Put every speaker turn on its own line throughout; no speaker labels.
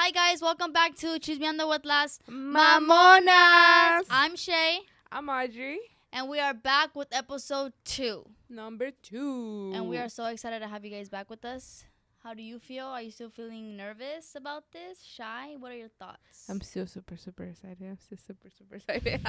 Hi guys, welcome back to Chismeando with Las
Mamonas.
I'm Shay,
I'm Audrey.
and we are back with episode 2.
Number 2.
And we are so excited to have you guys back with us. How do you feel? Are you still feeling nervous about this? Shy? What are your thoughts?
I'm still super excited. I'm still super excited.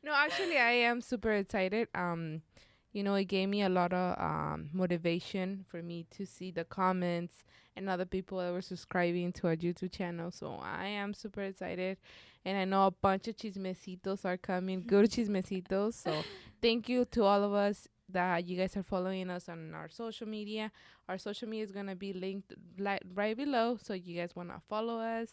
No, actually, I am super excited. It gave me a lot of motivation for me to see the comments and other people that were subscribing to our YouTube channel. So I am super excited. And I know a bunch of chismecitos are coming. Good chismecitos. So thank you to all of us that you guys are following us on our social media. Our social media is going to be linked right below. So you guys want to follow us.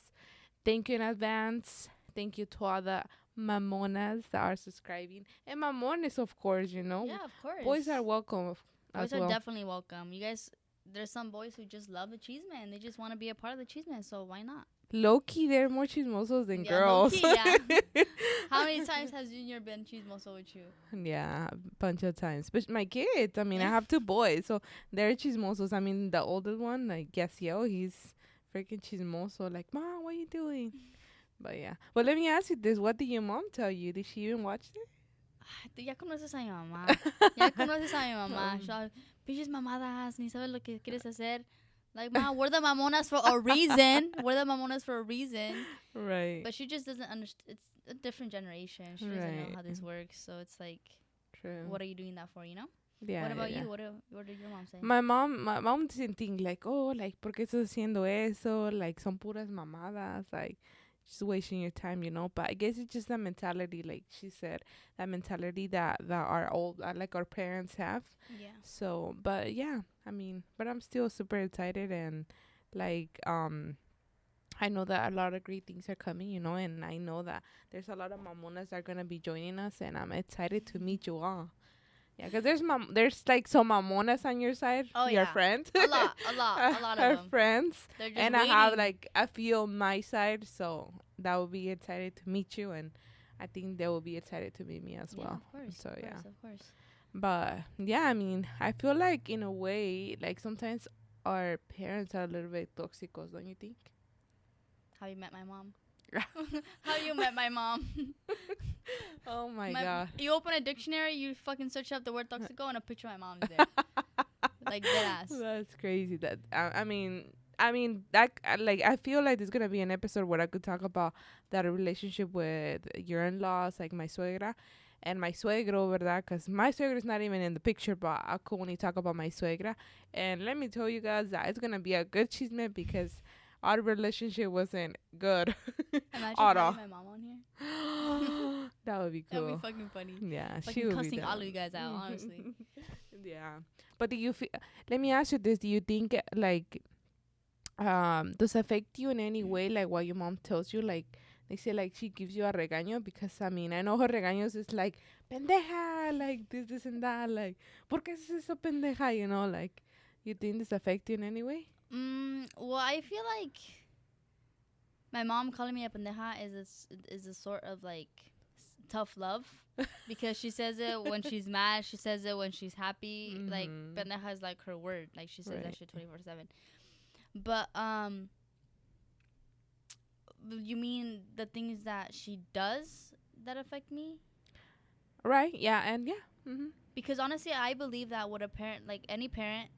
Thank you in advance. Thank you to all the Mamonas that are subscribing. And Mamones, of course,
Yeah, of course.
Boys are welcome
Boys
as
are
well.
definitely welcome. You guys, there's some boys who just love the Chisme. They just want to be a part of the Chisme, so why not?
Low-key, they're more chismosos than
Yeah,
girls.
low-key, yeah. How many times has Junior been chismoso with you?
Yeah, a bunch of times. But my kids, I mean, I have 2 boys, so they're chismosos. I mean, the oldest one, like, Yasiel, he's freaking chismoso. Like, Mom, what are you doing? But yeah. But let me ask you this. What did your mom tell you? Did she even watch it?
Tú ya conoces a mi mamá. Ya conoces a mi mamá. Pinches mamadas, ni sabes lo que quieres hacer. Like, Ma, we're the Mamonas for a reason. We're the Mamonas for a reason.
Right.
But she just doesn't understand. It's a different generation. She doesn't know how this works. So it's like,
True.
what are you doing that for, you know?
Yeah.
What about
yeah.
you? What did your mom say?
My mom didn't think like, oh, like, ¿por qué estás haciendo eso? Like, son puras mamadas. Like, just wasting your time, you know. But I guess it's just that mentality, like she said, that mentality that our old, like our parents have.
Yeah.
So, but yeah, I mean, but I'm still super excited and like, I know that a lot of great things are coming, you know, and I know that there's a lot of mamonas that are gonna be joining us, and I'm excited to meet you all. Yeah, because there's like some mamonas on your side,
Oh,
your
yeah.
friends.
A lot of
Our
them.
friends.
They're just
And
waiting.
I have like a few on my side, so that will be excited to meet you, and I think they will be excited to meet me as well.
Of course.
So yeah.
Of course.
But yeah, I mean, I feel like in a way, like sometimes our parents are a little bit toxicos, don't you think?
How you met my mom? How you met my mom?
Oh my god.
You open a dictionary, you fucking search up the word toxico, and a picture of my mom's there. Like, dead ass.
That's crazy. That I mean that like I feel like there's gonna be an episode where I could talk about that relationship with your in-laws, like my suegra and my suegro, verdad? Because my suegra is not even in the picture, but I could only talk about my suegra. And let me tell you guys that it's gonna be a good chisme because our relationship wasn't good.
Imagine having my mom on here.
That would be cool.
That would be fucking funny.
Yeah,
Fucking
she would be
cussing
down.
all of you guys out, honestly.
Yeah, but do you feel? Let me ask you this: do you think like, does it affect you in any way? Like what your mom tells you, like they say, like she gives you a regaño? Because I mean, I know her regaños is like pendeja, like this and that, like ¿por qué es eso pendeja? You know, like you think this affect you in any way?
Well, I feel like my mom calling me a pendeja is a sort of like tough love because she says it when she's mad, she says it when she's happy. Like pendeja is like her word. Like she says that shit 24/7. But you mean the things that she does that affect me?
Right? Yeah, and yeah.
Because honestly, I believe that what a parent, like any parent,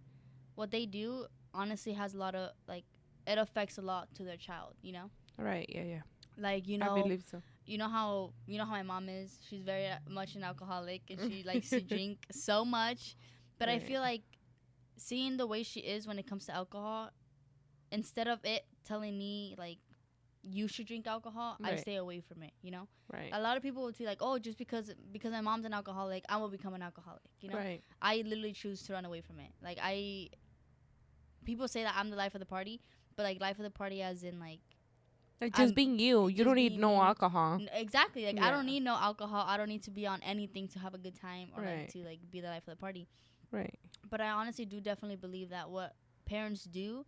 what they do honestly has a lot of like it affects a lot to their child, you know?
Right, yeah.
Like, you
I
know,
believe so.
you know how my mom is. She's very much an alcoholic and she likes to drink so much. But I feel like seeing the way she is when it comes to alcohol, instead of it telling me like you should drink alcohol, I stay away from it, you know?
Right.
A lot of people would be like, oh, just because my mom's an alcoholic, I will become an alcoholic, you know?
Right.
I literally choose to run away from it. Like people say that I'm the life of the party, but like life of the party as in like
just being you. You don't need no alcohol.
Exactly. Like I don't need no alcohol. I don't need to be on anything to have a good time or like to like be the life of the party.
Right.
But I honestly do definitely believe that what parents do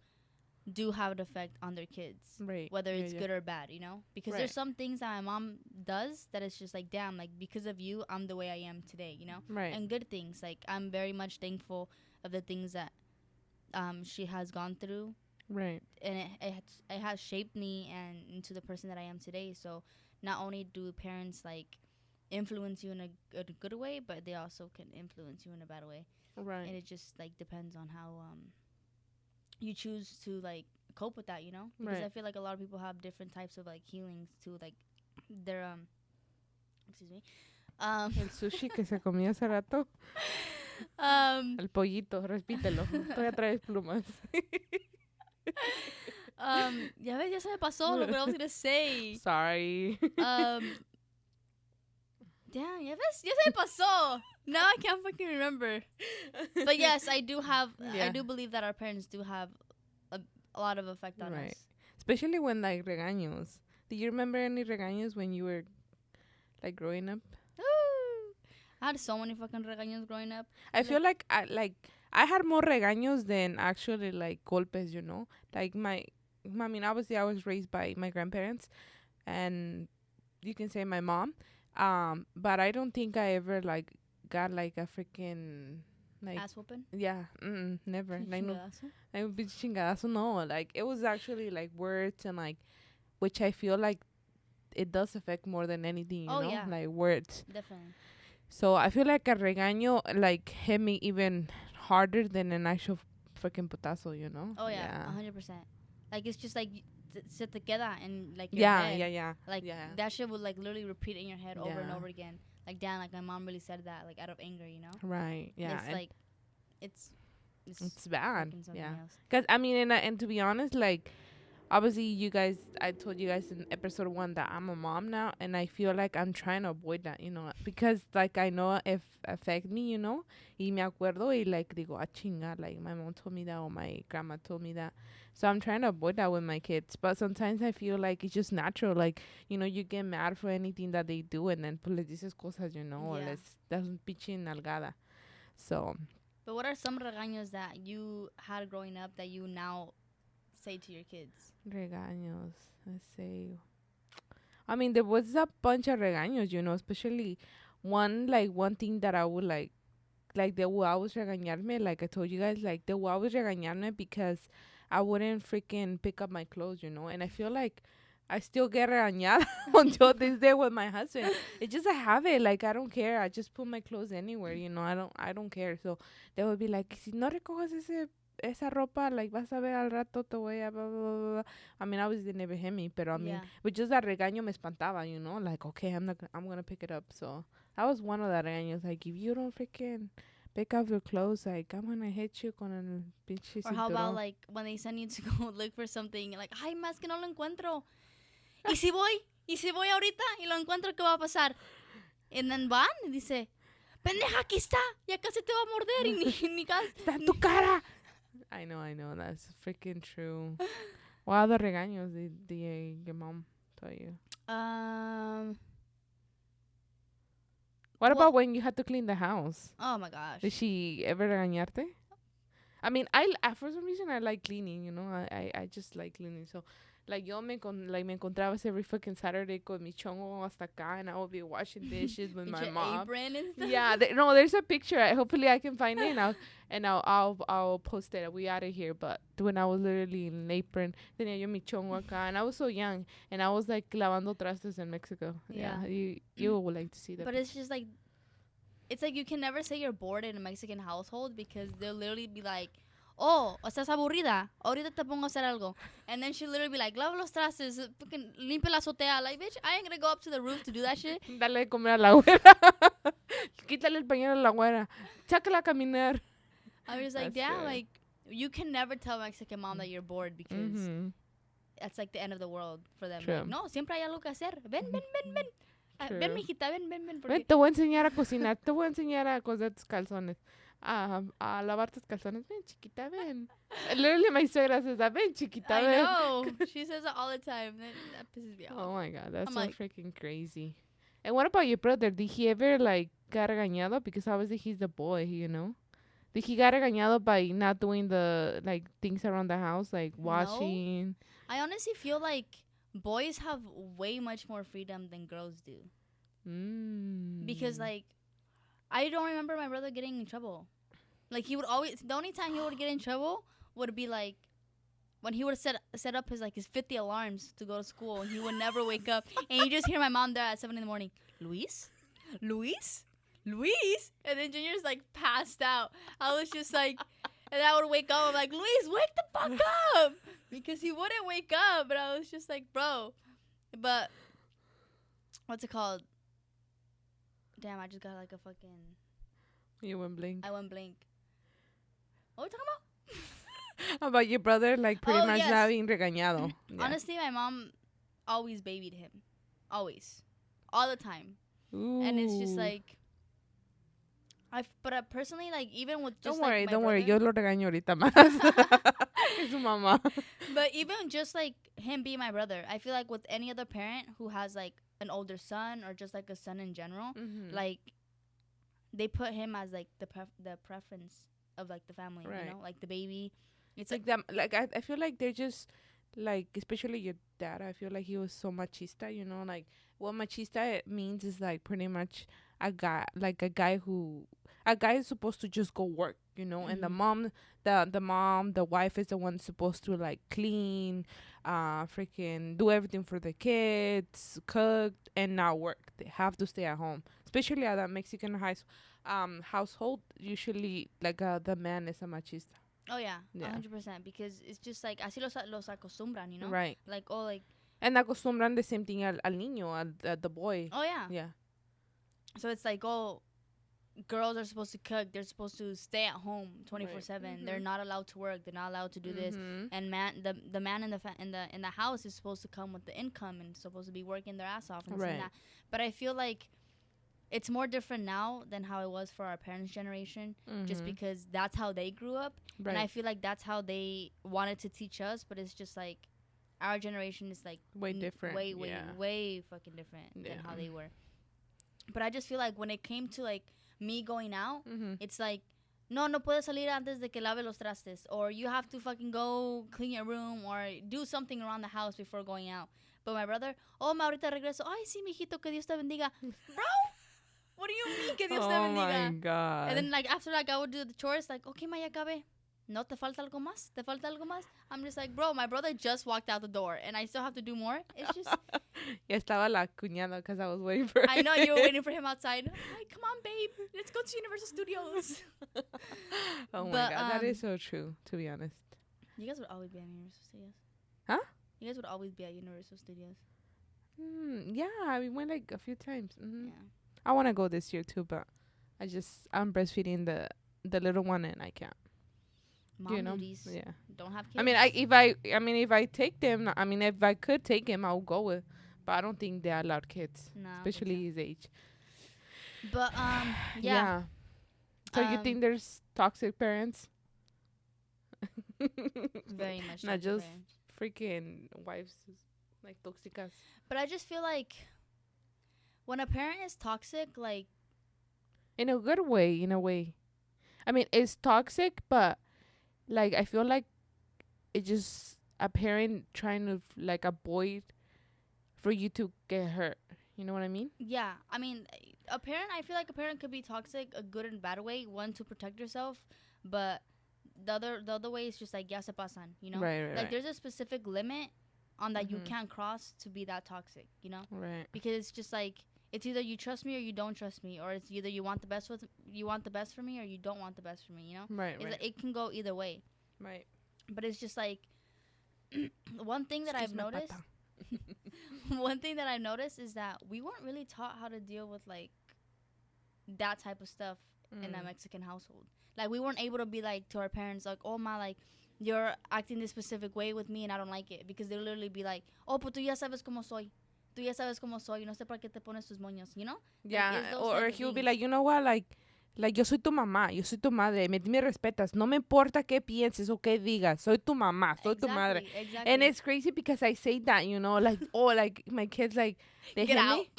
have an effect on their kids.
Right.
Whether it's good or bad, you know? Because there's some things that my mom does that it's just like, damn, like because of you, I'm the way I am today, you know?
Right.
And good things. Like I'm very much thankful of the things that she has gone through
Right.
and it has shaped me and into the person that I am today. So not only do parents like influence you in a good way, but they also can influence you in a bad way.
Right.
And it just like depends on how you choose to like cope with that, you know? Because
Right.
I feel like a lot of people have different types of like healings to like their excuse me.
El sushi que se comió hace rato.
Um
El pollito, repítelo. Todavía traes plumas.
ya ves, ya se me pasó lo que I was gonna say.
Sorry.
Damn, ya ves, ya se me pasó. Now I can't fucking remember. But yes, I do believe that our parents do have a lot of effect on
Right.
us.
Especially when like regaños. Do you remember any regaños when you were like growing up?
Ooh. I had so many fucking regaños growing up.
I feel like I had more regaños than actually like golpes, you know? Like I mean, obviously I was raised by my grandparents and you can say my mom. But I don't think I ever like got like a freaking like
Ass whooping.
yeah, never. Like no,
Chingazo.
like bitch chingadazo, no. Like it was actually like words and like which I feel like it does affect more than anything, you
Oh,
know?
yeah.
Like words.
Definitely.
So I feel like a regaño like hit me even harder than an actual freaking putazo, you know?
Oh yeah, 100%. Like it's just like se te queda in like your
Yeah,
head.
yeah.
Like
Yeah.
that shit would like literally repeat in your head over and
Yeah.
over again. Like damn, like my mom really said that like out of anger, you know?
Right. Yeah.
It's like it's
it's bad.
fucking something
Yeah.
else.
Cause I mean, and to be honest, like obviously you guys, I told you guys in episode 1 that I'm a mom now, and I feel like I'm trying to avoid that, you know, because like I know if affect me, you know, y me acuerdo y like digo, ah chinga, like my mom told me that or my grandma told me that. So I'm trying to avoid that with my kids, but sometimes I feel like it's just natural, like, you know, you get mad for anything that they do and then pues les dices cosas, you know, or
Yeah.
les das un pinche nalgada. So
But what are some regaños that you had growing up that you now say to your kids?
regaños, let's say. I mean, there was a bunch of regaños, you know, especially one thing that I would like they will always regañarme, like I told you guys, like they will always regañarme because I wouldn't freaking pick up my clothes, you know, and I feel like I still get regañada until this day with my husband. It's just a habit, like I don't care. I just put my clothes anywhere, you know. I don't care. So they would be like, si no recoges esa ropa, like vas a ver al rato te voy a blah, blah, blah, blah. I mean, obviously they never hit me, but I mean,
Yeah.
but just that regaño me espantaba, you know, like okay, I'm gonna pick it up. So that was one of the regaños, like if you don't freaking pick up your clothes, like I'm gonna hit you con el pinche
Or how about
cinturón.
like when they send you to go look for something, like, ay, más que no lo encuentro. ¿Y si voy ahorita y lo encuentro, ¿qué va a pasar? And then van y dice, pendeja, aquí está, ya casi te va a morder y ni
Está en tu cara. I know, that's freaking true. What other regaños did your mom tell you? What about when you had to clean the house?
Oh my gosh.
Did she ever regañarte? I mean, for some reason I like cleaning, you know. I just like cleaning. So, like yo me encontraba every fucking Saturday con mi chongo hasta acá, and I would be washing dishes with my
Your
mom.
apron and stuff.
Yeah, there's a picture. Hopefully I can find it and I'll post it. We out of here. But when I was literally in an apron, tenía yo mi chongo acá, and I was so young, and I was like lavando trastes in Mexico.
Yeah.
You would like to see that.
But it's just like, it's like you can never say you're bored in a Mexican household because they'll literally be like, oh, estás aburrida, ahorita te pongo a hacer algo. And then she'll literally be like, lava los trastes, fucking limpia la azotea. Like, bitch, I ain't gonna go up to the roof to do that shit.
Dale de comer a la güera. Quítale el pañuelo a la güera. Sácala a caminar.
I was like,
That's
damn,
good.
like, you can never tell a Mexican mom that you're bored because that's like the end of the world for them.
True.
Like, no, siempre hay algo que hacer. Ven. Ven, mijita, ven.
Ven,
Porque
te voy a enseñar a cocinar. Te voy a enseñar a coser tus calzones. A lavar tus calzones. Ven, chiquita, ven. Literally, my suegra says that. Ven, chiquita,
I
ven.
know. She says that all the time. That pisses me off.
Oh my God, that's
I'm
so
like-
freaking crazy. And what about your brother? Did he ever like get regañado? Because obviously he's the boy, you know. Did he get regañado by not doing the like things around the house, like washing?
I honestly feel like boys have way much more freedom than girls do. Because, like, I don't remember my brother getting in trouble. Like, he would always, the only time he would get in trouble would be, like, when he would set up his 50 alarms to go to school, and he would never wake up, and you just hear my mom there at 7 in the morning, Luis, Luis, Luis, and then Junior's like passed out. I was just like, and I would wake up, I'm like, Luis, wake the fuck up, because he wouldn't wake up, and I was just like, bro, but what's it called? Damn, I just got like a fucking.
You went blink.
I went blink. What are we talking about?
How about your brother? Like pretty much
yes.
not being regañado. Yeah.
Honestly, my mom always babied him. Always. All the time.
Ooh.
And it's just like. But personally, like, even with just
don't worry,
like,
don't worry.
brother,
Yo lo regaño ahorita más. Es su mamá.
But even just like him being my brother, I feel like with any other parent who has like an older son or just like a son in general, like they put him as like the preference of like the family,
right.
you know, like the baby.
It's like them. Like I feel like they're just like, especially your dad. I feel like he was so machista. You know, like what machista means is like pretty much a guy is supposed to just go work. You know, and the wife is the one supposed to like clean, freaking do everything for the kids, cook, and not work. They have to stay at home, especially at that Mexican household. Usually, like the man is a machista.
Oh yeah, 100%, because it's just like así los acostumbran, you know,
right?
Like like.
And acostumbran the same thing al niño, the boy.
Oh yeah.
Yeah.
So it's like, girls are supposed to cook. They're supposed to stay at home 24/7. They're not allowed to work. They're not allowed to do this. And the man in the house is supposed to come with the income and supposed to be working their ass off and this and that. But I feel like it's more different now than how it was for our parents' generation, just because that's how they grew up. Right. And I feel like that's how they wanted to teach us. But it's just like our generation is like
way different,
way fucking different than how they were. But I just feel like when it came to like me going out, it's like, no puedes salir antes de que lave los trastes, or you have to fucking go clean your room or do something around the house before going out. But my brother, ma, ahorita regreso. Ay, sí, mijito, que Dios te bendiga. Bro, what do you mean que Dios te bendiga?
Oh my God.
And then like after like I would do the chores, like, okay, ma, ya acabé. No, te falta algo más? ¿Te falta algo más? I'm just like, bro, my brother just walked out the door and I still have to do more. It's just.
Ya estaba la cuñada because I was waiting for
I know you were waiting for him outside. Hi, come on, babe. Let's go to Universal Studios.
Oh my God, that is so true, to be honest.
You guys would always be at Universal Studios.
Huh?
You guys would always be at Universal Studios.
Yeah, we went like a few times.
Yeah.
I want to go this year too, but I'm breastfeeding the little one and I can't.
Mom duties.
Yeah.
Don't have kids.
I mean, if I take them, if I could take him, I would go with. But I don't think they're allowed kids, especially his age.
But yeah.
So you think there's toxic parents?
Very much.
Not just freaking wives, like toxicas.
But I just feel like when a parent is toxic, like
in a good way, I mean, it's toxic, but like I feel like it's just a parent trying to like avoid for you to get hurt. You know what I mean?
Yeah. I mean, I feel like a parent could be toxic a good and bad way. One, to protect yourself, but the other way is just like, ya se pasan, you know?
Right.
Like there's a specific limit on that you can't cross to be that toxic, you know?
Right.
Because it's just like, it's either you trust me or you don't trust me, or it's either you want the best for me or you don't want the best for me, you know?
Right.
Like, it can go either way.
Right.
But it's just like one thing that I've noticed. One thing that I've noticed is that we weren't really taught how to deal with like that type of stuff in a Mexican household. Like we weren't able to be like to our parents like, oh ma, like you're acting this specific way with me and I don't like it, because they'll literally be like, oh, pues tú ya sabes cómo soy. Tú ya sabes cómo soy. No sé por qué te pones tus moños, you know?
Yeah, like, or he'll be like, you know what, like yo soy tu mamá, yo soy tu madre, me respetas, no me importa qué pienses o qué digas, soy tu mamá, soy tu madre.
Exactly.
And it's crazy because I say that, you know, like, like my kids, like, they
Get
hit
out.
me,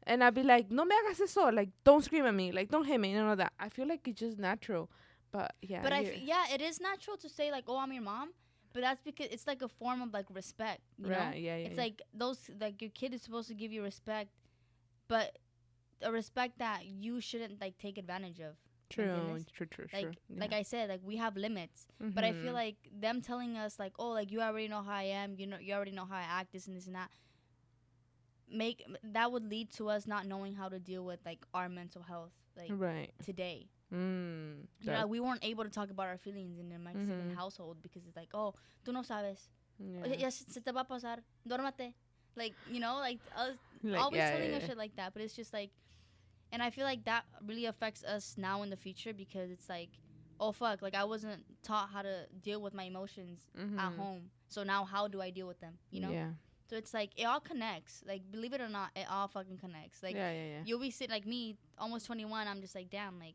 and I'll be like, no me hagas eso, like, don't scream at me, like, don't hit me, none of that. I feel like it's just natural, but yeah.
But it is natural to say like, oh, I'm your mom, but that's because it's like a form of like respect, you know?
Yeah.
It's like like your kid is supposed to give you respect, but a respect that you shouldn't like take advantage of,
True.
Like
Yeah.
like I said, like we have limits, but I feel like them telling us like, oh, like you already know how I am, you already know how I act, this and this and that, that would lead to us not knowing how to deal with like our mental health like
right.
today.
That,
Like, we weren't able to talk about our feelings in a Mexican household because it's like, oh, tú no sabes,
yeah.
ya se te va a pasar, dórmate, like, you know, like
Like,
always
yeah,
telling
yeah,
us
yeah.
shit like that. But it's just like, and I feel like that really affects us now in the future because it's like, oh fuck, like I wasn't taught how to deal with my emotions at home, so now how do I deal with them, you know?
Yeah.
So it's like it all connects. Like, believe it or not, it all fucking connects. Like,
Yeah, yeah, yeah.
you'll be sitting like me, almost 21. I'm just like, damn, like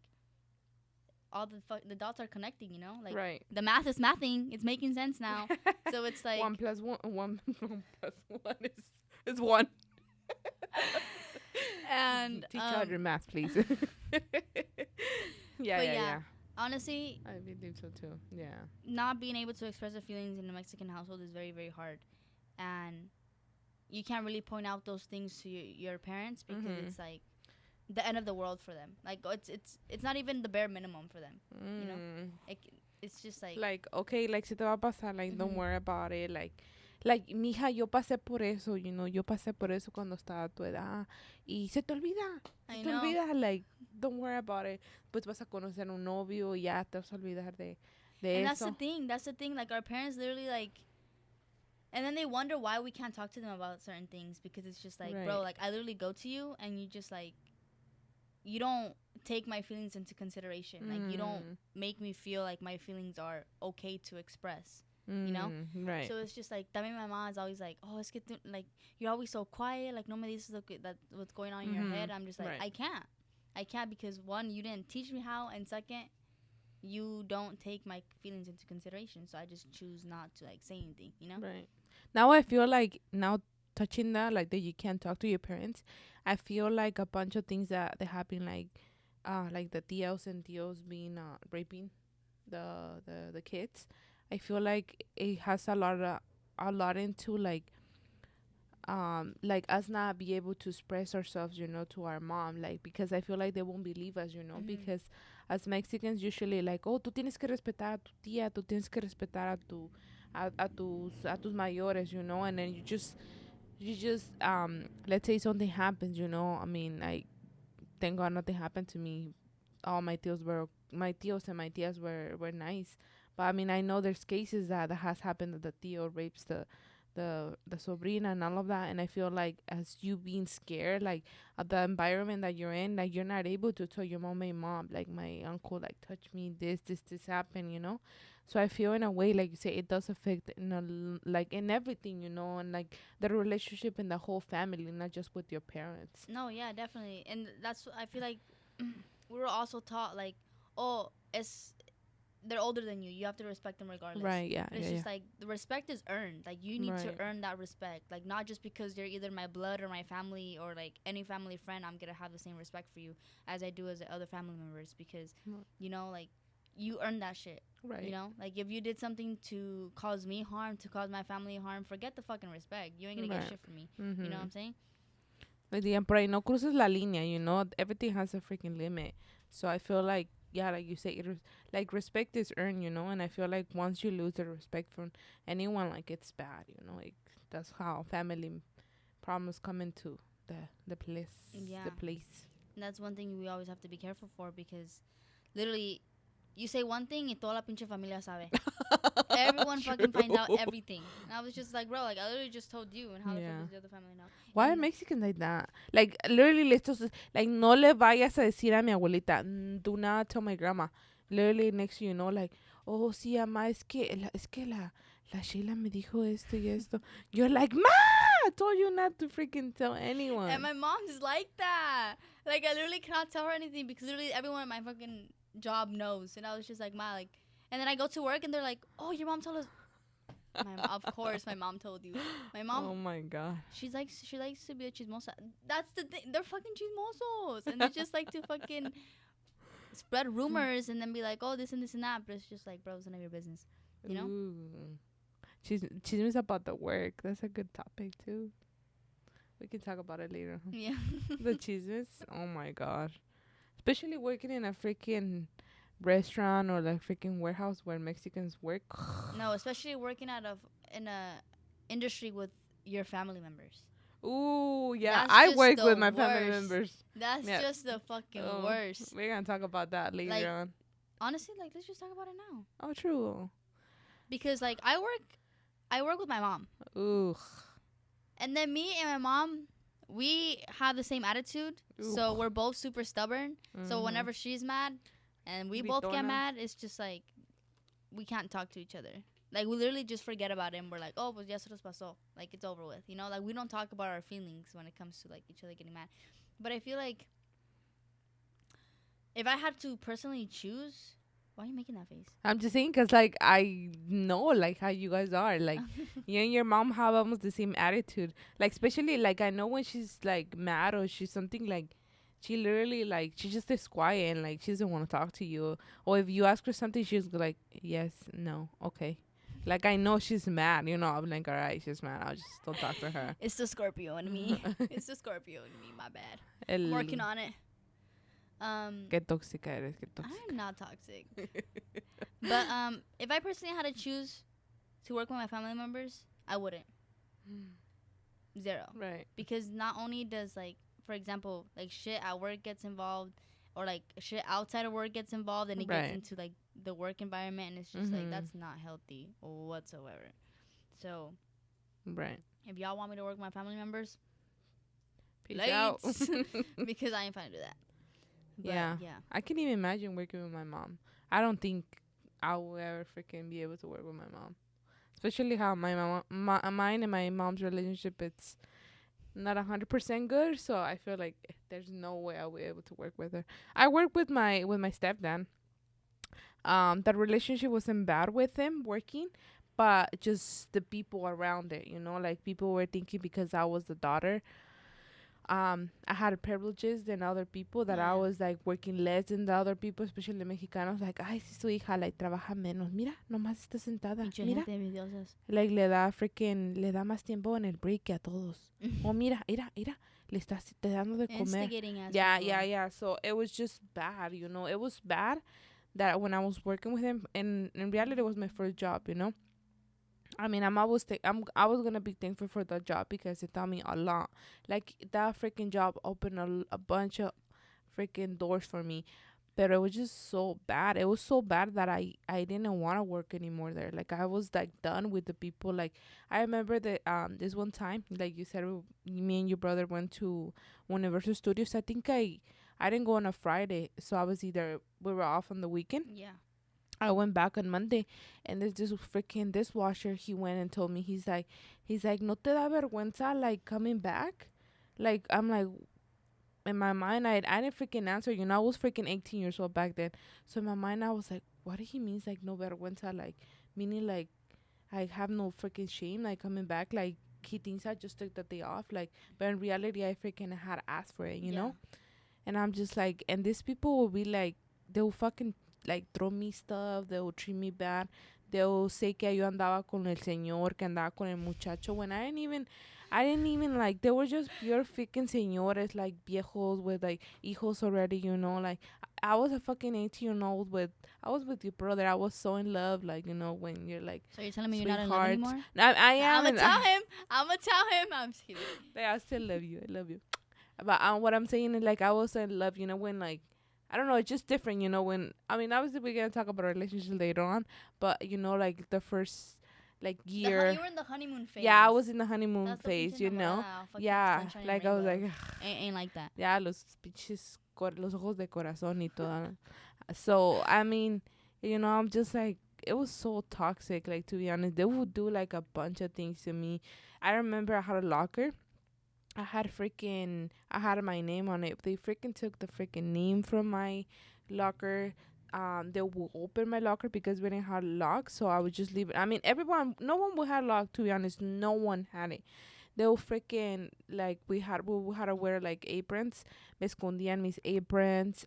all the dots are connecting. You know, like
Right.
the math is mathing. It's making sense now. So it's like
1 plus 1, 1 plus 1 is 1.
and
Teach Audrey math, please. Yeah,
but
yeah.
honestly,
I believe so too. Yeah.
not being able to express your feelings in a Mexican household is very, very hard, and you can't really point out those things to your parents because it's like the end of the world for them. Like, it's not even the bare minimum for them. You know, it's just
like, okay, like se te va a pasar, like don't worry about it, like mija, yo pasé por eso, you know, yo pasé por eso cuando estaba a tu edad y se te olvida,
I
se te
know.
olvida, like don't worry about it. Pues vas a conocer un novio y ya te vas a olvidar de
And
eso.
that's the thing, like our parents literally like, and then they wonder why we can't talk to them about certain things because it's just like, bro, like I literally go to you and you just like, you don't take my feelings into consideration. Like, you don't make me feel like my feelings are okay to express. You know?
Right.
So it's just like, también my mom is always like, oh, es que like, you're always so quiet. Like, no me dices that what's going on in your head. I'm just like, I can't because one, you didn't teach me how, and second, you don't take my feelings into consideration. So I just choose not to like say anything, you know?
Right. Now I feel like, now touching that, like that you can't talk to your parents, I feel like a bunch of things that happen, like the tios and tios being raping the kids. I feel like it has a lot into like us not be able to express ourselves, you know, to our mom, like, because I feel like they won't believe us, you know, because as Mexicans usually like, oh, tú tienes que respetar a tu tía, tú tienes que respetar a tus mayores, you know, and then you just let's say something happens, you know, I mean, like, thank God nothing happened to me. All my tios and my tias were nice, but I mean, I know there's cases that has happened that the tio rapes the sobrina and all of that, and I feel like as you being scared, like of the environment that you're in, like you're not able to tell your mom, hey mom, like my uncle like touched me, this happened, you know. So I feel in a way, like you say, it does affect like in everything, you know, and like the relationship in the whole family, not just with your parents.
No, yeah, definitely. And that's, I feel like we were also taught like, oh, they're older than you. You have to respect them regardless.
Right, yeah.
But it's just like the respect is earned. Like, you need to earn that respect. Like, not just because they're either my blood or my family or like any family friend, I'm gonna have the same respect for you as I do as the other family members, because you know, like, you earn that shit.
Right.
You know, like if you did something to cause me harm, to cause my family harm, forget the fucking respect. You ain't gonna get shit from me. You know what I'm saying?
Like, yeah, por ahí no cruces la línea, you know. Everything has a freaking limit. So I feel like, yeah, like you say, like respect is earned, you know. And I feel like once you lose the respect from anyone, like it's bad, you know. Like that's how family problems come into the place.
Yeah.
The place.
And that's one thing we always have to be careful for, because literally, you say one thing y toda la pinche familia sabe. Everyone fucking finds out everything. And I was just like, bro, like I literally just told you, and how the fuck does the other family know?
Why are Mexicans like that? Like, literally, like, no le vayas a decir a mi abuelita. Do not tell my grandma. Literally, next you know, like, oh, sí, ama, es que la Sheila me dijo esto y esto. You're like, ma, I told you not to freaking tell anyone.
And my mom's like that. Like, I literally cannot tell her anything because literally everyone at my fucking job knows. And I was just like, ma, like, and then I go to work and they're like, oh, your mom told us. Of course, my mom told you. My mom.
Oh my god.
She likes to be a chismosa. That's the thing. They're fucking chismosos, and they just like to fucking spread rumors and then be like, oh, this and that. But it's just like, bro, it's none of your business. You know.
Chismes about the work. That's a good topic too. We can talk about it later.
Yeah.
The chismes. Oh my god. especially working in a freaking restaurant or like freaking warehouse where Mexicans work.
No, especially working in a industry with your family members.
Ooh, yeah.
That's
I
just
work with
the
my family
worst.
members.
That's
Yeah.
just the fucking
Oh,
worst.
we're gonna talk about that later
Like,
on.
honestly, like, let's just talk about it now.
Oh, true.
Because like I work with my mom.
Ooh.
And then me and my mom, we have the same attitude. So
Ooh.
we're both super stubborn. So
Mhm.
whenever she's mad and we both get
Gritona.
mad, it's just like we can't talk to each other. Like we literally just forget about it and we're like, oh, pues ya se nos pasó. Like it's over with. You know, like we don't talk about our feelings when it comes to like each other getting mad. But I feel like if I had to personally choose, why are you making that face?
I'm just saying, cause like I know like how you guys are. Like you and your mom have almost the same attitude. Like especially like I know when she's like mad or she's something like she literally like she just is quiet and like she doesn't want to talk to you. Or if you ask her something, she's like yes, no, okay. Like I know she's mad. You know, I'm like alright, she's mad. I'll just don't talk to her.
It's the Scorpio in me. It's the Scorpio in me. My bad.
El
I'm working on it.
Qué tóxica eres, qué tóxica.
I'm not toxic. But if I personally had to choose to work with my family members, I wouldn't. Zero.
Right.
Because not only does like, for example, like shit at work gets involved, or like shit outside of work gets involved, and it
Right.
gets into like the work environment, and it's just like
Mhm.
that's not healthy whatsoever. So
Right.
if y'all want me to work with my family members,
Peace out.
because I ain't fine to do that. But
Yeah.
yeah.
I can't even imagine working with my mom. I don't think I will ever freaking be able to work with my mom. Especially how mine and my mom's relationship, it's not 100% good. So I feel like there's no way I'll be able to work with her. I work with my stepdad. That relationship wasn't bad with him working, but just the people around it, you know, like people were thinking because I was the daughter, I had privileges than other people, that I
Yeah.
was like working less than the other people, especially Mexicanos. Like, ay, si su hija like trabaja menos. Mira, nomás está sentada.
Pinche
Mira,
gente envidiosas.
like le da más tiempo en el break que a todos. Oh, mira, le estás te dando de comer.
Instigating ass
Yeah,
people.
yeah. So it was just bad, you know. It was bad that when I was working with him, and in reality, it was my first job, you know. I mean, I was gonna be thankful for the job because it taught me a lot. Like that freaking job opened a bunch of freaking doors for me, but it was just so bad. It was so bad that I didn't want to work anymore there. Like I was like done with the people. Like I remember that this one time, like you said, me and your brother went to Universal Studios. I think I didn't go on a Friday, so I was either we were off on the weekend.
Yeah.
I went back on Monday, and there's this freaking dishwasher. He went and told me, he's like, no te da vergüenza like coming back? Like I'm like, in my mind, I didn't freaking answer. You know, I was freaking 18 years old back then. So in my mind, I was like, what do he means like no vergüenza? Like meaning like I have no freaking shame like coming back. Like he thinks I just took the day off. Like, but in reality, I freaking had asked for it. You know. And I'm just like, and these people will be like, they'll fucking like throw me stuff, they'll treat me bad, they'll say que yo andaba con el señor, que andaba con el muchacho, when I didn't even like, they were just pure freaking señores, like viejos with like hijos already, you know, like I was a fucking 18-year-old I was with your brother, I was so in love, like, you know, when you're like,
So you're telling me you're not in love
sweetheart.
anymore?
I am.
I'm gonna tell him. I'm just kidding.
I still love you. I love you. But what I'm saying is like I was in love, you know, when like I don't know, it's just different, you know, when I mean obviously we're gonna talk about our relationship later on, but you know, like the first like year.
You were in the honeymoon phase.
Yeah, I was in the honeymoon
That's the
phase,
pinche
you know.
enamorada, fucking
Yeah,
sunshine and
like I was like,
rainbows. Ain't like that.
yeah, los pinches los ojos de corazón y todo. So I mean, you know, I'm just like, it was so toxic. Like to be honest, they would do like a bunch of things to me. I remember I had a locker. I had my name on it. They freaking took the freaking name from my locker. They will open my locker because we didn't have lock, so I would just leave it. I mean, no one would have lock, to be honest. No one had it. They were freaking, like, we had to wear, like, aprons. Me escondían mis aprons.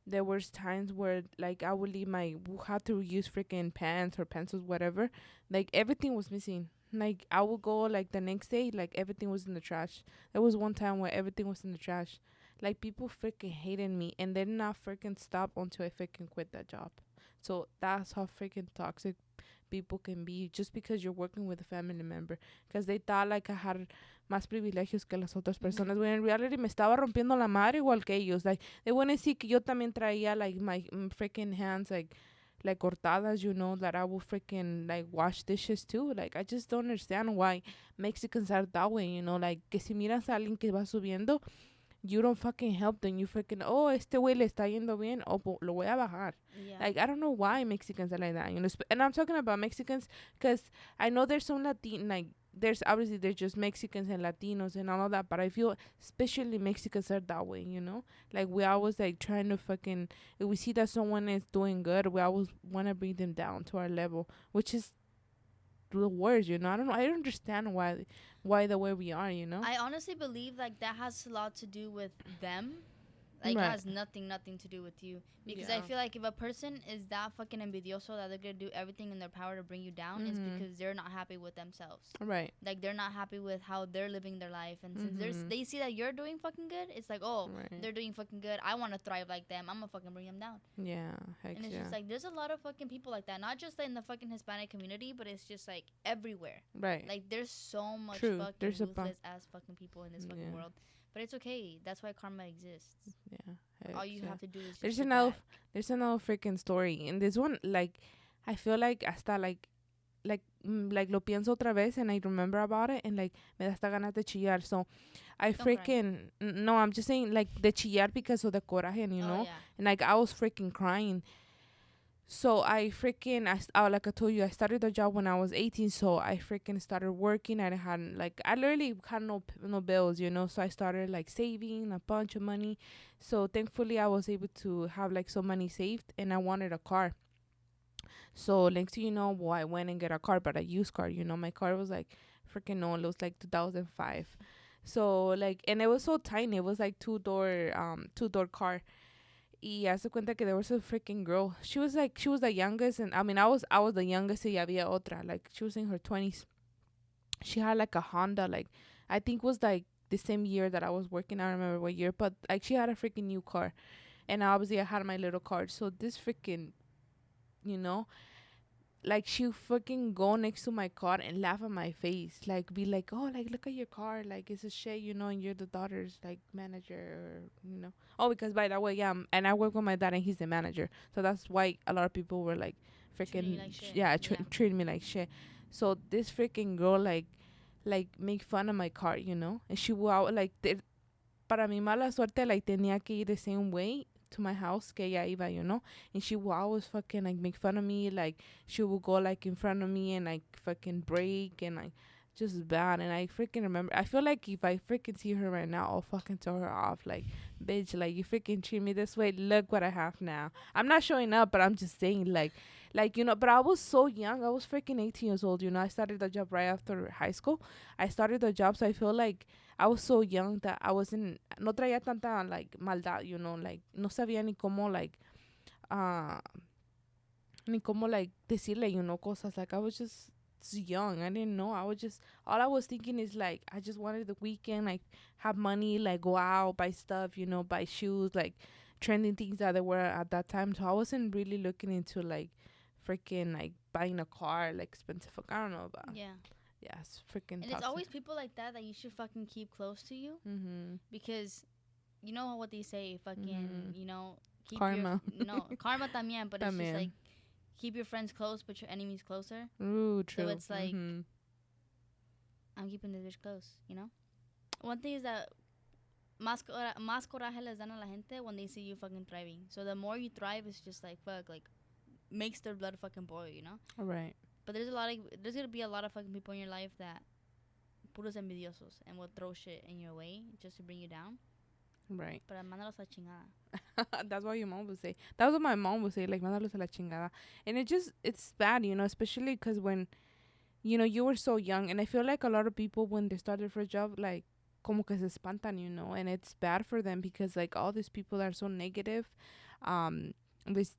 There was times where, like, I would leave we had to use freaking pens or pencils, whatever. Like, everything was missing. Like I would go like the next day, like everything was in the trash. There was one time where everything was in the trash, Like people freaking hated me, and then not freaking stop until I freaking quit that job. So that's how freaking toxic people can be just because you're working with a family member. Because they thought like I had más privilegios que las otras personas. When in reality me estaba rompiendo la madre igual que ellos. Like they wouldn't see que yo también traía like my freaking hands like cortadas, you know, that I will freaking like wash dishes too. Like I just don't understand why Mexicans are that way, you know, like que si miras a alguien que va subiendo, you don't fucking help them. You freaking, oh, este güey le está yendo bien, oh, lo voy a bajar.
Yeah.
Like I don't know why Mexicans are like that, you know. And I'm talking about Mexicans because I know there's some Latin, like there's obviously there's just Mexicans and Latinos and all of that, but I feel especially Mexicans are that way, you know. Like we always like trying to fucking, if we see that someone is doing good, we always want to bring them down to our level, which is the worst, you know. I don't know. I don't understand why the way we are, you know.
I honestly believe like that has a lot to do with them. Like it
Right.
has nothing to do with you. Because I
Yeah.
feel like if a person is that fucking envidioso that they're gonna do everything in their power to bring you down, it's because they're not happy with themselves.
Right.
Like they're not happy with how they're living their life, and since they see that you're doing fucking good, it's like, oh,
Right.
they're doing fucking good. I want to thrive like them. I'm gonna fucking bring them down.
Yeah. Heck
And it's
yeah.
just like there's a lot of fucking people like that, not just in the fucking Hispanic community, but it's just like everywhere.
Right.
Like there's so much
True.
fucking
There's a
ruthless ass fucking people in this fucking
Yeah.
world. But it's okay. That's why karma exists.
Yeah. Heck
All you
yeah.
have to do is just
There's
sit
another
back.
there's another freaking story. And this one, like, I feel like hasta like lo pienso otra vez and I remember about it and like me da hasta ganas de chillar. So I
Don't cry.
freaking no, I'm just saying like de chillar because of the coraje, you know.
Oh yeah.
And like I was freaking crying. So I freaking like I told you, I started the job when I was 18. So I freaking started working. I had like I literally had no bills, you know. So I started like saving a bunch of money. So thankfully I was able to have like some money saved, and I wanted a car. So next thing you know, well, I went and get a car, but a used car. You know, my car was like freaking old. It was like 2005. So like, and it was so tiny. It was like two door car. Y hace cuenta que there was a freaking girl. She was the youngest, and I mean I was the youngest. Y había otra, like she was in her 20s. She had like a Honda, like I think was like the same year that I was working. I don't remember what year, but like she had a freaking new car, and obviously I had my little car. So this freaking, you know, like she fucking go next to my car and laugh at my face, like be like, oh, like look at your car, like it's a shit, you know, and you're the daughter's like manager, or you know. Oh, because by the way, yeah, and I work with my dad and he's the manager, so that's why a lot of people were like
Treating you
freaking
like shit.
yeah,
Yeah.
treating me like shit. So this freaking girl like make fun of my car, you know, and she will out like para mi mala suerte, like tenía que ir the same way to my house que ella iba, you know, and she will always fucking like make fun of me, like she will go like in front of me and like fucking break and like just bad. And I freaking remember, I feel like if I freaking see her right now, I'll fucking tell her off, like, bitch, like you freaking treat me this way, look what I have now. I'm not showing up, but I'm just saying like you know, but I was so young. I was freaking 18 years old, you know. I started the job right after high school. I started the job, so I feel like I was so young that I wasn't, no traía tanta like maldad, you know, like no sabía ni cómo like uh ni cómo like decirle, you know, cosas. Like I was just young. I didn't know. I was just, all I was thinking is like I just wanted the weekend, like have money, like go out, buy stuff, you know, buy shoes, like trending things that they were at that time. So I wasn't really looking into like freaking like buying a car, like expensive. I don't know about.
Yeah.
Yeah, it's freaking.
And it's always people like that you should fucking keep close to you, because you know what they say, fucking, you know, keep
Karma.
Karma también, but it's just
También.
like keep your friends close but your enemies closer.
Ooh, true.
So it's like I'm keeping this bitch close, you know. One thing is that más coraje les dan a la gente when they see you fucking thriving. So the more you thrive, it's just like fuck, like makes their blood fucking boil, you know.
All right.
But there's gonna be a lot of fucking people in your life that puros envidiosos and will throw shit in your way just to bring you down.
Right.
But mándalos a la chingada.
That's what your mom would say. That was what my mom would say, like, mándalos a la chingada. And it's bad, you know, especially because when, you know, you were so young. And I feel like a lot of people, when they start their first job, like, como que se espantan, you know, and it's bad for them because, like, all these people are so negative.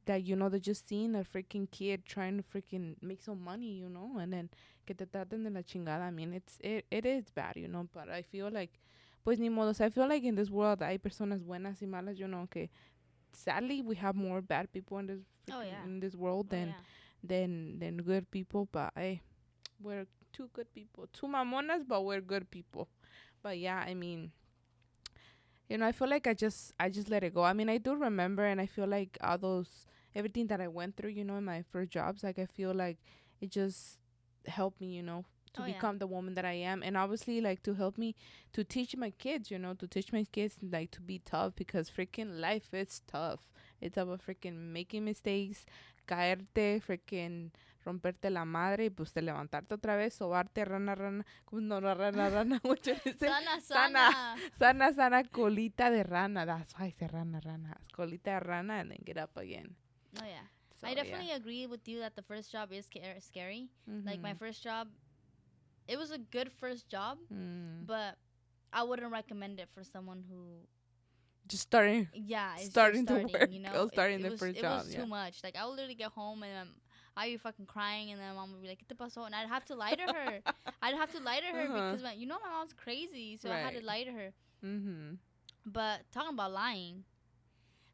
That, you know, they're just seeing a freaking kid trying to freaking make some money, you know, and then que te traten de la chingada. I mean, it is bad, you know, but I feel like pues ni modo. So I feel like in this world hay personas buenas y malas, you know, que sadly we have more bad people in this in this world than good people, but hey, we're two good people. Two mamonas, but we're good people. But yeah, I mean, you know, I feel like I just let it go. I mean, I do remember, and I feel like all those everything that I went through, you know, in my first jobs, like I feel like it just helped me, you know, to become the woman that I am, and obviously like to help me to teach my kids, you know, to teach my kids like to be tough because freaking life is tough. It's about freaking making mistakes, caerte, freaking romperte la madre y pues te levantarte otra vez, sobarte rana rana, no rana rana, mucho dice sana colita de rana. That's why I say rana rana, colita de rana, and then get up again.
Oh yeah.
So,
I definitely agree with you that the first job is scary. Like my first job, it was a good first job, but I wouldn't recommend it for someone who
just starting to work,
you know,
starting their first job.
It was too much. Like I would literally get home and I'd be fucking crying, and then my mom would be like, "¿Qué te pasó?" And I'd have to lie to her. Because you know my mom's crazy, so I had to lie to her. But talking about lying,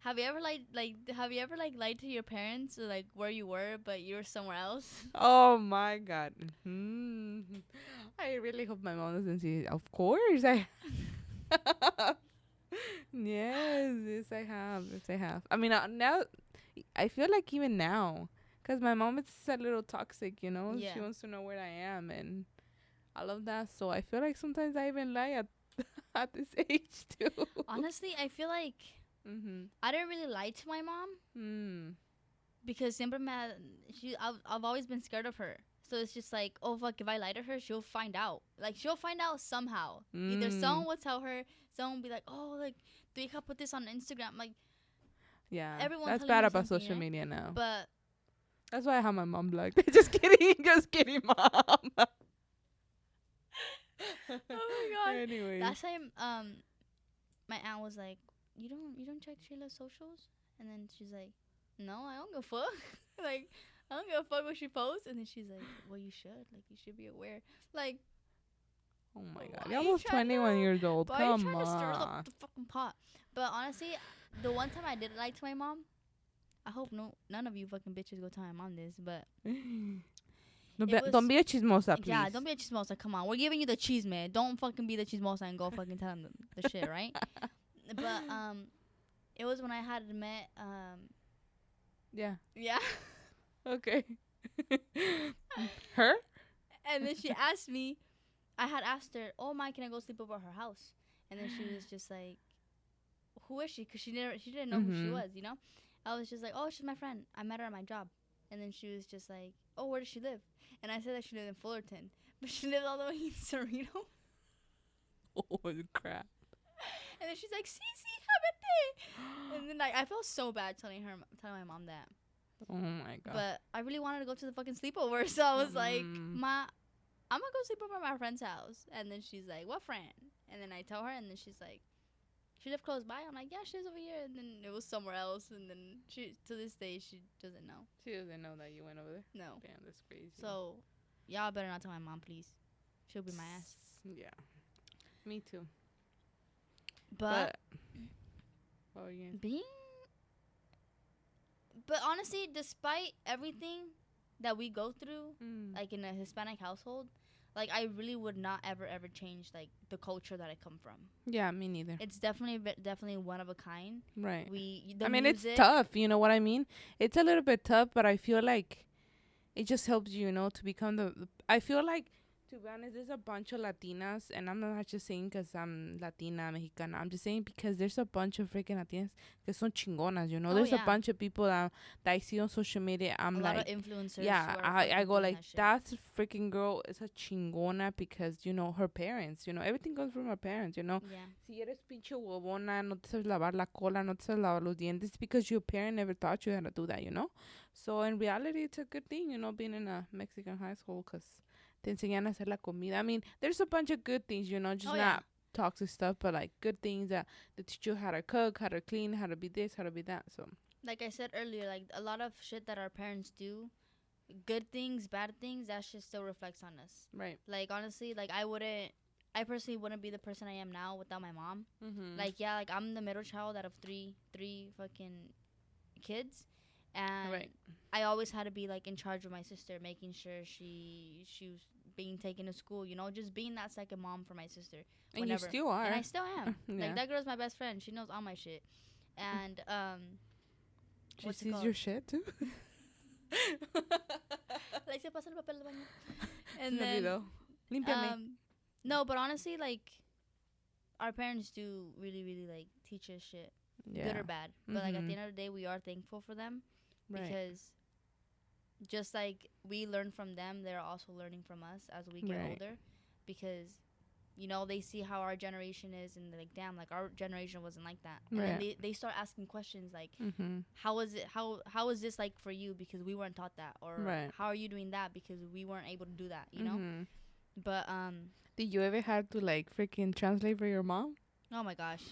have you ever lied to your parents or like where you were but you were somewhere else?
Oh my god. I really hope my mom doesn't see it. Of course I yes I have. I mean, now I feel like even now, because my mom is a little toxic, you know. She wants to know where I am and all of that, so I feel like sometimes I even lie at this age too.
Honestly, I feel like I didn't really lie to my mom because I've always been scared of her. So it's just like, oh fuck, if I lie to her, she'll find out. Like she'll find out somehow. Either someone will tell her, someone will be like, oh, like do you put this on Instagram? Like everyone. That's
bad about social media now.
But
that's why I have my mom blocked. Just kidding, mom. Oh
my god.
Anyway,
last time my aunt was like, you don't check Sheila's socials? And then she's like, no, I don't give a fuck. Like, I don't give a fuck what she posts. And then she's like, well, you should. Like, you should be aware. Like,
oh my god, you're almost 21 years old.
Come on. Why are you trying to stir the fucking pot? But honestly, the one time I did lie to my mom, I hope none of you fucking bitches go tell my mom this, but
don't be a chismosa, please.
Yeah, don't be a chismosa. Come on, we're giving you the cheese, man. Don't fucking be the chismosa and go fucking tell them the shit, right? But it was when I had met
yeah.
Okay.
Her?
And then she asked me, I had asked her, oh my, can I go sleep over at her house? And then she was just like, who is she? Because she didn't know who she was, you know? I was just like, oh, she's my friend. I met her at my job. And then she was just like, oh, where does she live? And I said that she lived in Fullerton. But she lived all the way in Cerrito.
Oh, crap.
And then she's like, sí, jábete. And then like I felt so bad telling my mom that.
Oh my god.
But I really wanted to go to the fucking sleepover, so I was like, Ma, I'm gonna go sleep over at my friend's house. And then she's like, what friend? And then I tell her, and then she's like, she lived close by. I'm like, yeah, she lives over here. And then it was somewhere else. And then she, to this day, she doesn't know.
She doesn't know that you went over there?
No.
Damn, that's crazy.
So, y'all better not tell my mom, please. She'll be my ass.
Yeah. Me too.
But
what were you gonna
being... But honestly, despite everything that we go through, like in a Hispanic household, like I really would not ever change like the culture that I come from.
Yeah, me neither.
It's definitely one of a kind.
Right.
I mean,
it's tough. You know what I mean? It's a little bit tough, but I feel like it just helps you know, to become I feel like, to be honest, there's a bunch of Latinas, and I'm not just saying because I'm Latina, Mexicana. I'm just saying because there's a bunch of freaking Latinas que son chingonas, you know. There's a bunch of people that I see on social media. I'm
a
like,
lot of influencers.
Yeah, I go like, that's freaking girl is a chingona because, you know, her parents, you know, everything comes from her parents, you know.
Yeah.
Si eres pinche huevona, no te sabes lavar la cola, no te sabes lavar los dientes, it's because your parent never taught you how to do that, you know. So in reality, it's a good thing, you know, being in a Mexican high school because te enseñan a hacer la comida. I mean, there's a bunch of good things, you know, just not toxic stuff, but like good things that they teach you how to cook, how to clean, how to be this, how to be that. So,
like I said earlier, like a lot of shit that our parents do, good things, bad things, that shit still reflects on us.
Right.
Like honestly, like I wouldn't I personally wouldn't be the person I am now without my mom.
Mm-hmm.
Like, yeah, like I'm the middle child out of three fucking kids, and
Right.
I always had to be like in charge of my sister, making sure she was being taken to school. You know, just being that second mom for my sister.
And you still are.
And I still am.
Yeah.
Like that girl's my best friend. She knows all my shit. And
She
what's it
sees
called?
your shit too.
Like se pasa el papel de baño. And then
Límpiame.
no, but honestly, like our parents do really like teach us shit, good or bad. But like at the end of the day, we are thankful for them because just like we learn from them, they're also learning from us as we get older, because you know they see how our generation is and they're like, damn, like our generation wasn't like that. And then they start asking questions like, how is it, how is this like for you, because we weren't taught that, or how are you doing that because we weren't able to do that, you know. But
did you ever have to like freaking translate for your mom?
Oh my gosh.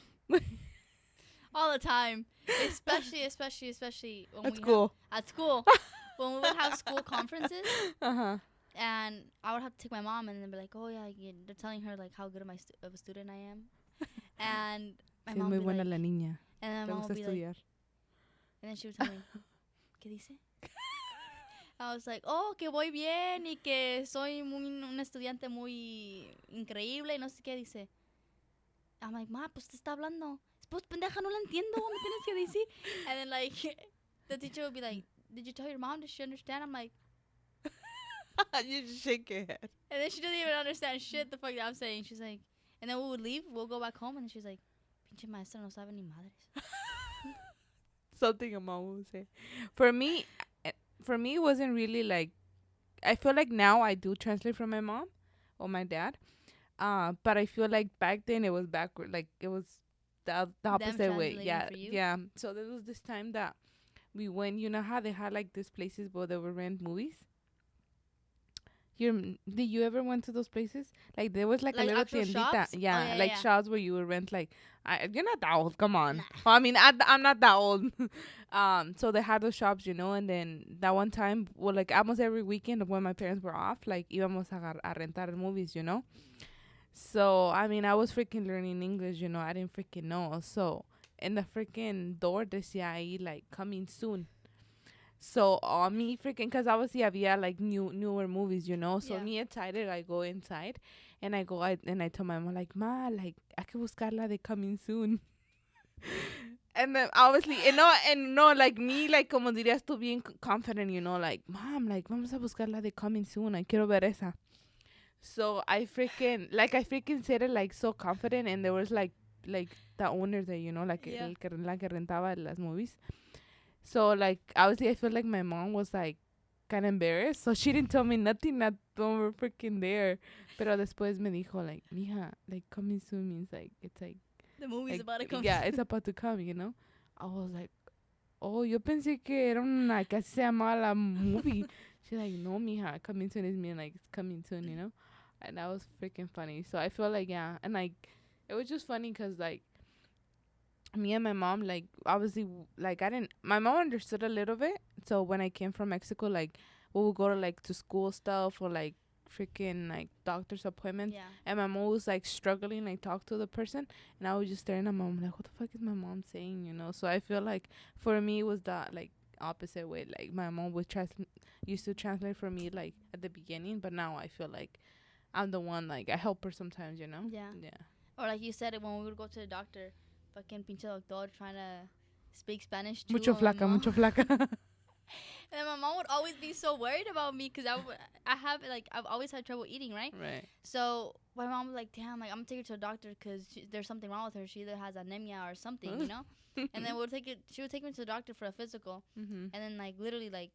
All the time, especially when
at school.
At school, when we would have school conferences, and I would have to take my mom and then be like, "Oh yeah, they're telling her like how good of a student I am," and my mom would be like,
la niña.
And then my mom would be like, and then she would tell me, ¿Qué dice? I was like, oh, que voy bien y que soy un estudiante muy increíble y no sé qué dice. I'm like, ma, pues te está hablando. Pues pendeja, no la entiendo. Me tienes que decir. And then like, the teacher would be like, did you tell your mom? Does she understand? I'm like,
you just shake your head.
And then she doesn't even understand shit the fuck that I'm saying. She's like, and then we would leave. We'll go back home, and then she's like, pinche maestra no sabe ni madres.
Something a mom would say. For me, it wasn't really like. I feel like now I do translate from my mom or my dad, but I feel like back then it was backward. Like it was the opposite way. Yeah. So there was this time that we went. You know how they had like these places where they would rent movies. Did you ever went to those places? Like there was like a little tiendita, shops where you would rent like. You're not that old, come on. Nah. Well, I mean, I'm not that old. So they had those shops, you know, and then that one time, well, like almost every weekend when my parents were off, like íbamos a rentar movies, you know. So I mean, I was freaking learning English, you know. I didn't freaking know. So in the freaking door decía ahí like coming soon. So me freaking, cause obviously había like newer movies, you know. So me excited, I go inside, and I tell my mom like, ma, like hay que buscar la de coming soon. And then obviously, like me, like como dirías tú, bien confident, you know, like mom, like vamos a buscar la de coming soon. I quiero ver esa. So I freaking said it like so confident, and there was like the owner there, you know, like la que rentaba las movies. So, like, obviously, I feel like my mom was, like, kind of embarrassed. So, she didn't tell me nothing that when we're freaking there. Pero después me dijo, like, mija, like, coming soon means, like, it's, like...
The movie's like, about to come.
Yeah, it's about to come, you know? I was like, oh, yo pensé que era una... que así se llamaba la movie. She's like, no, mija, coming soon is mean, like, it's coming soon, you know? And that was freaking funny. So, I feel like, yeah. And, like, it was just funny because, like, me and my mom, like, obviously, like, my mom understood a little bit. So when I came from Mexico, like, we would go to, like, to school stuff or, like, freaking, like, doctor's appointments. Yeah. And my mom was, like, struggling, like, talk to the person. And I was just staring at my mom, like, what the fuck is my mom saying, you know? So I feel like for me, it was that, like, opposite way. Like, my mom would used to translate for me, like, at the beginning. But now I feel like I'm the one, like, I help her sometimes, you know?
Yeah. Or, like you said, when we would go to the doctor, fucking pinche doctor trying to speak Spanish too.
Mucho flaca.
And my mom would always be so worried about me because I've always had trouble eating, right?
Right.
So my mom was like, damn, like I'm gonna take her to a doctor because there's something wrong with her. She either has anemia or something, you know. And then she would take me to the doctor for a physical, and then like literally like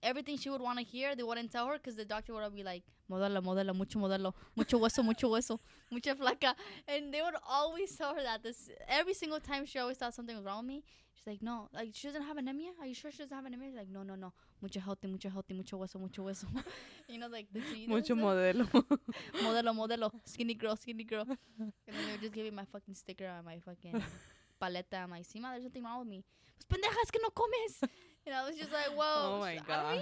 everything she would want to hear, they wouldn't tell her because the doctor would be like, modelo, mucho hueso, mucha flaca. And they would always tell her that. Every single time she always thought something was wrong with me. She's like, no, like she doesn't have anemia? Are you sure she doesn't have anemia? She's like, no, mucho healthy, mucho hueso. You know, like the
mucho modelo.
modelo, skinny girl. And then they would just give me my fucking sticker on my fucking paleta. I'm like, see, ma, there's something wrong with me. Pues pendeja, es que no comes. And I was just like, whoa.
Oh my God.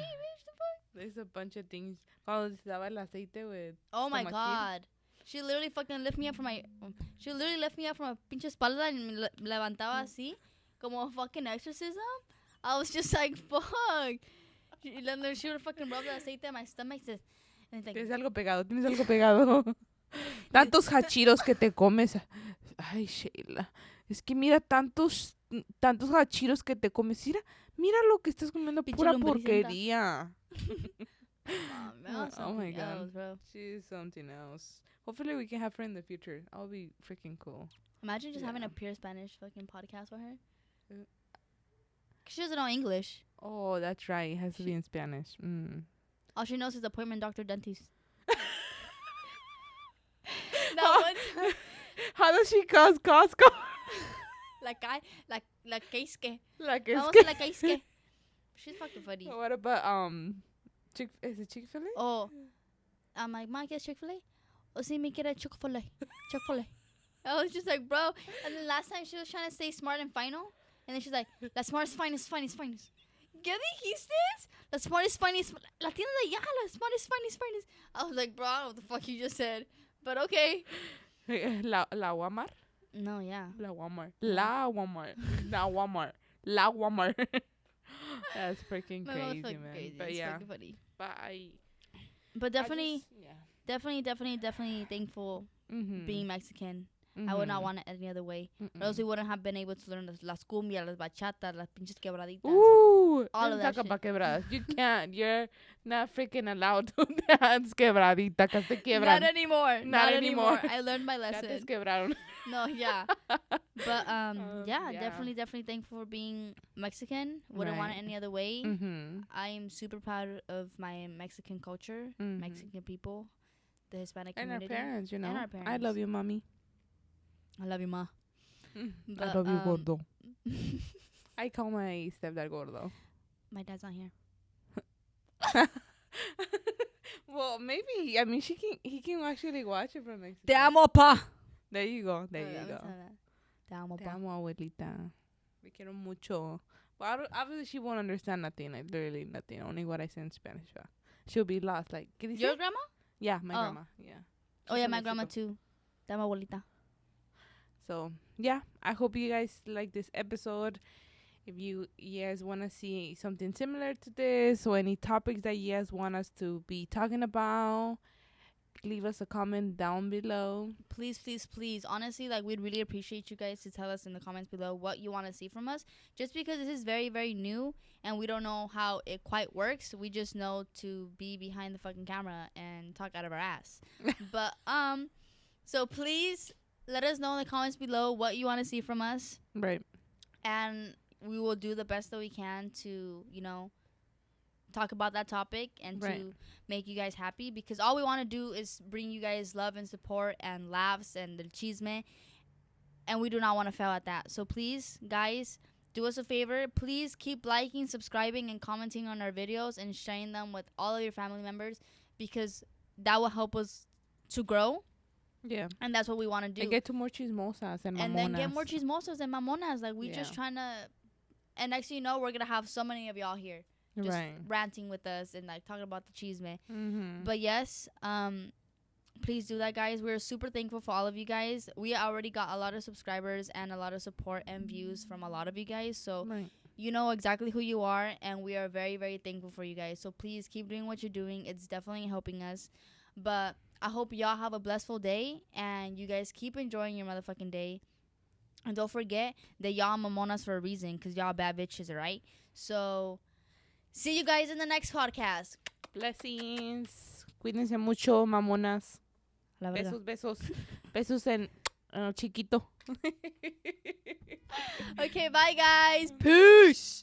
There's a bunch of things. Cuando se daba el aceite with.
Oh my God. She literally fucking lifted me up from my... She literally lifted me up from a pinche espalda and me levantaba así, como a fucking exorcism. I was just like, fuck. She would fucking rub the aceite in my stomach. And it's like,
Tienes algo pegado. Tantos hachiros que te comes. Ay, Sheila. Es que mira tantos hachiros que te comes. Mira lo que estás comiendo.
Pinche
Pura
lumbricenta.
porquería.
oh my God.
God.
Bro.
She's something else. Hopefully we can have her in the future. That'll be freaking cool.
Imagine just having
Yeah.
a pure Spanish fucking podcast with her.
Uh,
She doesn't know English.
Oh, that's right. It has to be in Spanish.
All she knows is appointment doctor dentist. That one time.
How does she cause Costco?
La Keisuke.
Like it's
Vamos a la Keisuke. She's fucking funny.
What about is it Chick-fil-A?
Oh. I'm like, Ma, ¿quieres Chick-fil-A? O si me quiere Chick-fil-A. Chick-fil-A. I was just like, bro. And then last time she was trying to stay smart and final. And then she's like, la smartest, finest. ¿Qué dijiste? La smartest, finest. La tienda de allá, la smartest, finest. I was like, bro, I don't know what the fuck you just said. But okay.
La Walmart?
No, yeah.
La Walmart. That's freaking
My mom's
crazy,
fucking
man.
crazy.
But
It's
yeah.
fucking funny.
But
definitely,
yeah.
definitely thankful
Mm-hmm.
being Mexican. I would not want it any other way. Or else we wouldn't have been able to learn las cumbias, las bachatas, las pinches quebraditas.
Ooh,
All of that
talk
shit.
about quebradas. You can't. You're not freaking allowed to dance quebradita que te quiebran.
Not anymore.
Not anymore.
I learned my
Ya te
lesson.
quebraron.
No, yeah. But yeah,
yeah.
definitely thankful for being Mexican. Wouldn't want it
Right.
any other way.
Mm-hmm.
I am super proud of my Mexican culture,
Mhm.
Mexican people, the Hispanic
And our
community.
parents, you know.
And our
I
parents.
love you, mommy.
I love you, ma.
I
But,
love you, gordo. I call my stepdad gordo.
My dad's not here.
Well, maybe. I mean, he can actually watch it from Mexico.
Te amo, pa.
There you go. There you
I'm
go.
telling her. Te amo,
Te
pa.
amo, abuelita. Me quiero mucho. Well, obviously, she won't understand nothing. Like, literally nothing. Only what I say in Spanish. She'll be lost. Like, ¿qué dice?
Your grandma?
Yeah, my
Oh.
grandma. Yeah.
Oh,
She's
yeah,
from
my grandma
Mexico.
too. Te amo, abuelita.
So, yeah. I hope you guys like this episode. If you guys want to see something similar to this or any topics that you guys want us to be talking about, leave us a comment down below.
Please. Honestly, like, we'd really appreciate you guys to tell us in the comments below what you want to see from us. Just because this is very, very new and we don't know how it quite works. We just know to be behind the fucking camera and talk out of our ass. But, so please let us know in the comments below what you want to see from us.
Right.
And we will do the best that we can to, you know, talk about that topic and
Right.
to make you guys happy, because all we want to do is bring you guys love and support and laughs and the chisme, and we do not want to fail at that. So please, guys, do us a favor. Please keep liking, subscribing, and commenting on our videos and sharing them with all of your family members, because that will help us to grow,
Yeah.
and that's what we want to do.
And get to more chismosas and
And
mamonas.
then get more chismosos and mamonas. Like, we
Yeah.
just trying to... And next thing you know, we're going to have so many of y'all here. Just
Right.
ranting with us and, like, talking about the chisme.
Mm-hmm.
But, yes, please do that, guys. We're super thankful for all of you guys. We already got a lot of subscribers and a lot of support and views from a lot of you guys. So,
Right.
you know exactly who you are, and we are very, very thankful for you guys. So, please keep doing what you're doing. It's definitely helping us. But I hope y'all have a blissful day, and you guys keep enjoying your motherfucking day. And don't forget that y'all mamonas for a reason, because y'all bad bitches, alright? So, see you guys in the next podcast.
Blessings. Cuídense mucho, mamonas.
La verdad.
Besos. Besos en chiquito.
Okay, bye, guys. Peace.